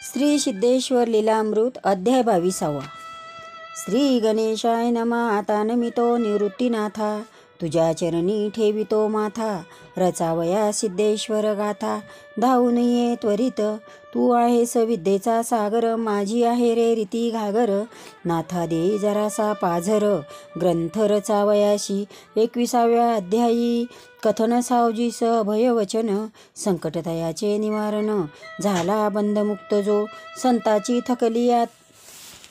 श्री सिद्धेश्वर लीलामृत अध्याय 22. श्री गणेशाय नमः. आता नमितो निवृत्तीनाथा, तुझ्या चरणी ठेवितो माथा. रचावया सिद्धेश्वर गाथा, धावून ये त्वरित. तू आहेस विद्येचा सागर, माझी आहे रे रीती घागर. नाथा दे जरासा पाझर, ग्रंथ रचावयाशी 21व्या अध्यायी. कथन सावजीस अभयवचन, संकटतयाचे निवारण. झाला बंधमुक्त जो,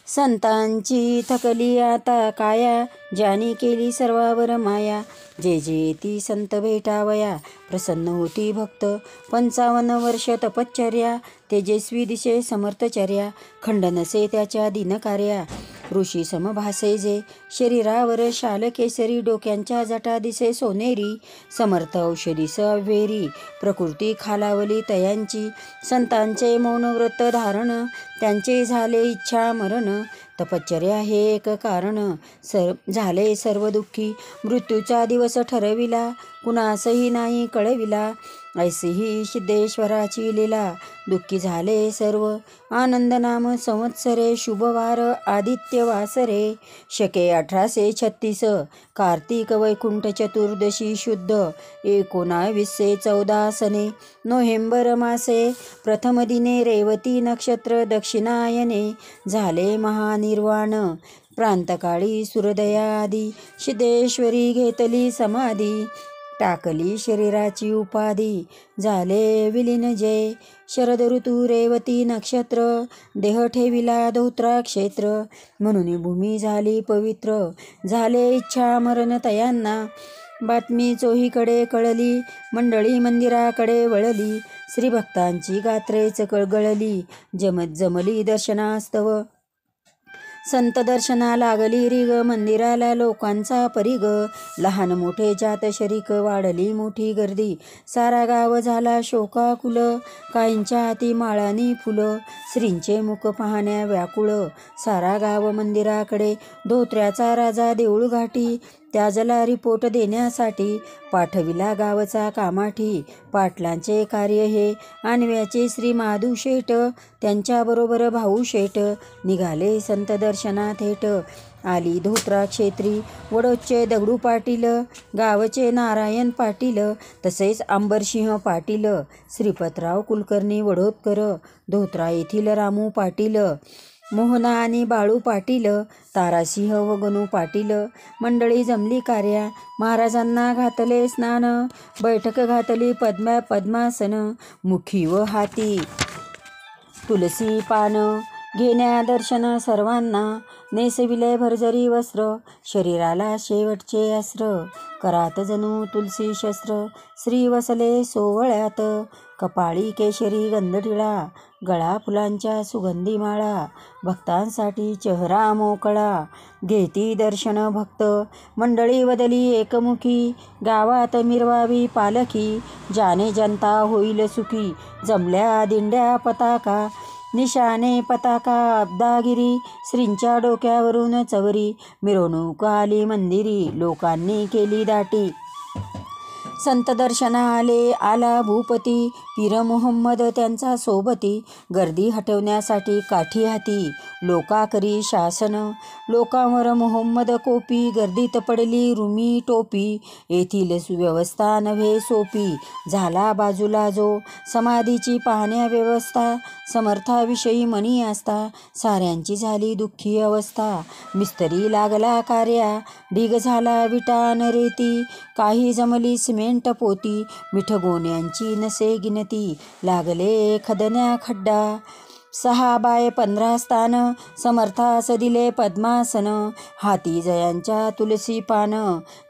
संतांची थकली आता काया. ज्याने केली सर्वावर माया, जे जे ती संत भेटावया. प्रसन्न होती भक्त 55 वर्ष तपश्चर्या. तेजस्वी दिसे समर्थचर्या, खंड नसे त्याच्या दिनकार्या. ऋषी समभासे जे, शरीरावर शाल केसरी. डोक्यांच्या जटा दिसे सोनेरी, समर्थ औषधीस अव्हेरी. प्रकृती खालावली तयांची, संतांचे मौन व्रत धारण. त्यांचे झाले इच्छा मरण, तपश्चर्या हे एक कारण. झाले सर्व दुःखी, मृत्यूचा दिवस ठरविला. कुणासही नाही कळविला, ऐसीही सिद्धेश्वराची लीला. दुःखी झाले सर्व, आनंद नाम संवत्सरे. शुभवार आदित्य वासरे, शके 1836. कार्तिक वैकुंठ चतुर्दशी शुद्ध 1914 सने. नोव्हेंबर मासे प्रथम दिने, रेवती नक्षत्र दक्षिणायने. झाले महानिर्वाण, प्रांतकाळी सूर्योदया आदी. सिद्धेश्वरी घेतली समाधी, टाकली शरीराची उपाधी. झाले विलीन जय, शरद ऋतू रेवती नक्षत्र. देह ठेविला धोत्रा क्षेत्र, म्हणून भूमी झाली पवित्र. झाले इच्छा मरण तयांना, बातमी चोहीकडे कळली. मंडळी मंदिराकडे वळली, श्रीभक्तांची गात्रेच कळगळली. जमली दर्शनास्तव, संत दर्शना लागली रिग. मंदिराला लोकांचा परिग, लहान मोठे जात शरीक. वाढली मोठी गर्दी, सारा गाव झाला शोकाकुल. काहींच्या हाती माळानी फुलं, श्रींचे मुख पाहण्या व्याकुळ. सारा गाव मंदिराकडे, धोत्र्याचा राजा देऊळ घाटी. त्याजला रिपोर्ट देण्यासाठी, पाठविला गावचा कामाठी. पाटलांचे कार्य हे आणव्याचे श्री माधू शेठ, त्यांच्याबरोबर भाऊ शेठ. निघाले संत दर्शना थेट, आली धोत्रा क्षेत्री. वडोदचे दगडू पाटील, गावचे नारायण पाटील. तसेच अंबरसिंह पाटील, श्रीपतराव कुलकर्णी वडोदकर. धोत्रा येथील रामू पाटील, मोहना आणि बाळू पाटील. तारासिंह व गणू पाटील. मंडळी जमली कार्या, महाराजांना घातले स्नान. बैठक घातली पद्मासन, मुखी व हाती तुलसी पान. घेण्या दर्शन सर्वांना, नेसविले भरजरी वस्त्र. शरीराला शेवटचे अस्त्र, करात जणू तुलसी शस्त्र. श्री वसले सोवळ्यात, कपाळी केशरी गंधटिळा. गळा फुलांच्या सुगंधी माळा, भक्तांसाठी चेहरा मोकळा. घेती दर्शन भक्त, मंडळी वदली एकमुखी. गावात मिरवावी पालखी, ज्याने जनता होईल सुखी. जमल्या दिंड्या पताका, निशाने पताका अब्दागिरी. श्रींच्या डोक्यावरून चवरी, मिरवणूक आली मंदिरी. लोकांनी केली दाटी, संत दर्शना आला भूपती. पीर मोहम्मद त्यांचा सोबती, गर्दी हटवण्यासाठी काठी हाती. लोकाकरी शासन, लोकांवर मोहम्मद कोपी. गर्दीत पडली रुमी टोपी, येथील सुव्यवस्था नव्हे सोपी. झाला बाजूला जो, समाधीची पाहण्या व्यवस्था. समर्थाविषयी मनी आस्था, साऱ्यांची झाली दुःखी अवस्था. मिस्त्री लागला कार्या, ढीग झाला विटा न रेती. काही जमली सिमेंट पोती, मिठगोण्यांची नसे गिनती. लागले खदन्या खड्डा, 6x15 स्थान. समर्थास दिले पद्मासन, हाती जयांच्या तुलसी पान.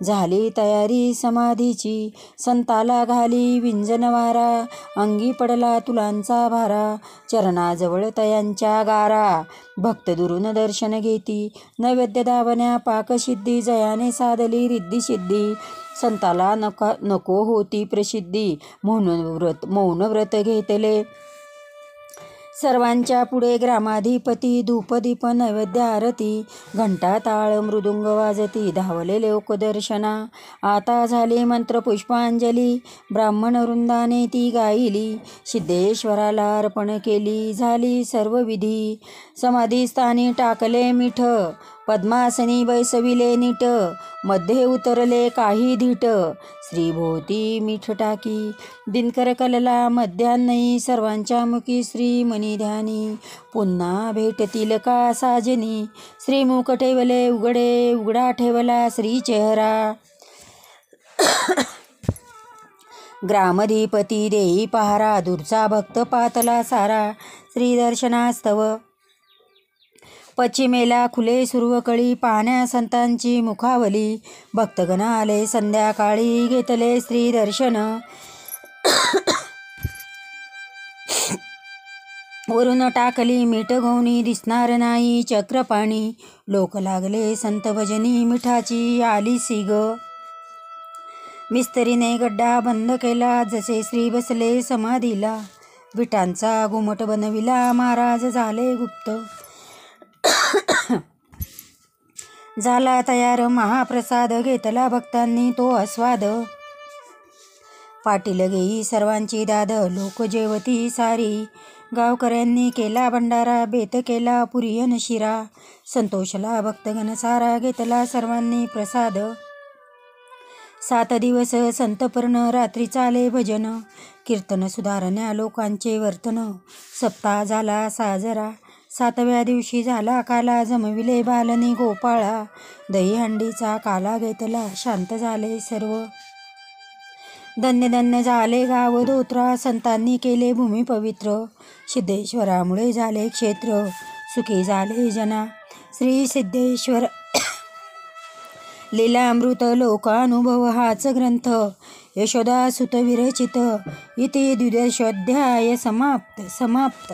झाली तयारी समाधीची, संताला घाली विंजनवारा. अंगी पडला तुलांचा भारा, चरणाजवळ तयांच्या गारा. भक्त दुरून दर्शन घेती, नैवेद्य दावण्या पाकसिद्धी. जयाने साधली रिद्धी सिद्धी, संताला नको होती प्रसिद्धी. मौन व्रत घेतले, सर्वांच्या पुढे ग्रामाधिपती धूपदीप नैवेद्य आरती घंटा टाळ मृदुंग वाजती धावले लोकदर्शना. आता झाली मंत्र पुष्पांजली ब्राह्मण वृंदाने ती गायली. सिद्धेश्वराला अर्पण केली झाली सर्व विधी. समाधीस्थानी टाकले मीठ पद्मासनी बैसविले नीट. मध्ये उतरले काही धीट श्रीभोवती मीठ टाकी. दिनकर कलला मध्यान्नी सर्वांच्या मुखी श्री मनी ध्यानी. पुन्हा भेटतील का साजनी श्रीमुख ठेवले उघडे उघडा ठेवला श्री चेहरा. ग्रामधिपती देई पहारा दूरचा भक्त पातला सारा. श्रीदर्शनास्तव पश्चिमेला खुले सुरवकळी पाहण्या संतांची मुखावली. भक्तगण आले संध्याकाळी घेतले श्री दर्शन. वरून टाकली मीठ गौनी दिसणार नाही चक्रपाणी. लोक लागले संत भजनी मिठाची आली सिग. मिस्त्रीने गड्डा बंद केला जसे श्री बसले समाधीला. विटांचा घुमट बनविला महाराज झाले गुप्त. झाला तयार महाप्रसाद घेतला भक्तांनी तो आस्वाद. पाटील घेई सर्वांची दाद लोक जेवती सारी. गावकऱ्यांनी केला भंडारा बेत केला पुरियन शिरा. संतोषला भक्तगण सारा घेतला सर्वांनी प्रसाद. 7 दिवस संतपर्ण रात्री चाले भजन. कीर्तन सुधारण्या लोकांचे वर्तन. सप्ताह झाला साजरा 7व्या दिवशी झाला काला. जमविले बालनी गोपाळा. दहीहंडीचा काला घेतला शांत झाले सर्व. धन्य धन्य झाले गाव धोत्रा संतांनी केले भूमी पवित्र. सिद्धेश्वरामुळे झाले क्षेत्र सुखी झाले जना. श्री सिद्धेश्वर लीलामृत लोकानुभव हाच ग्रंथ. यशोदा सुत विरचित. इति 12 अध्याय समाप्त.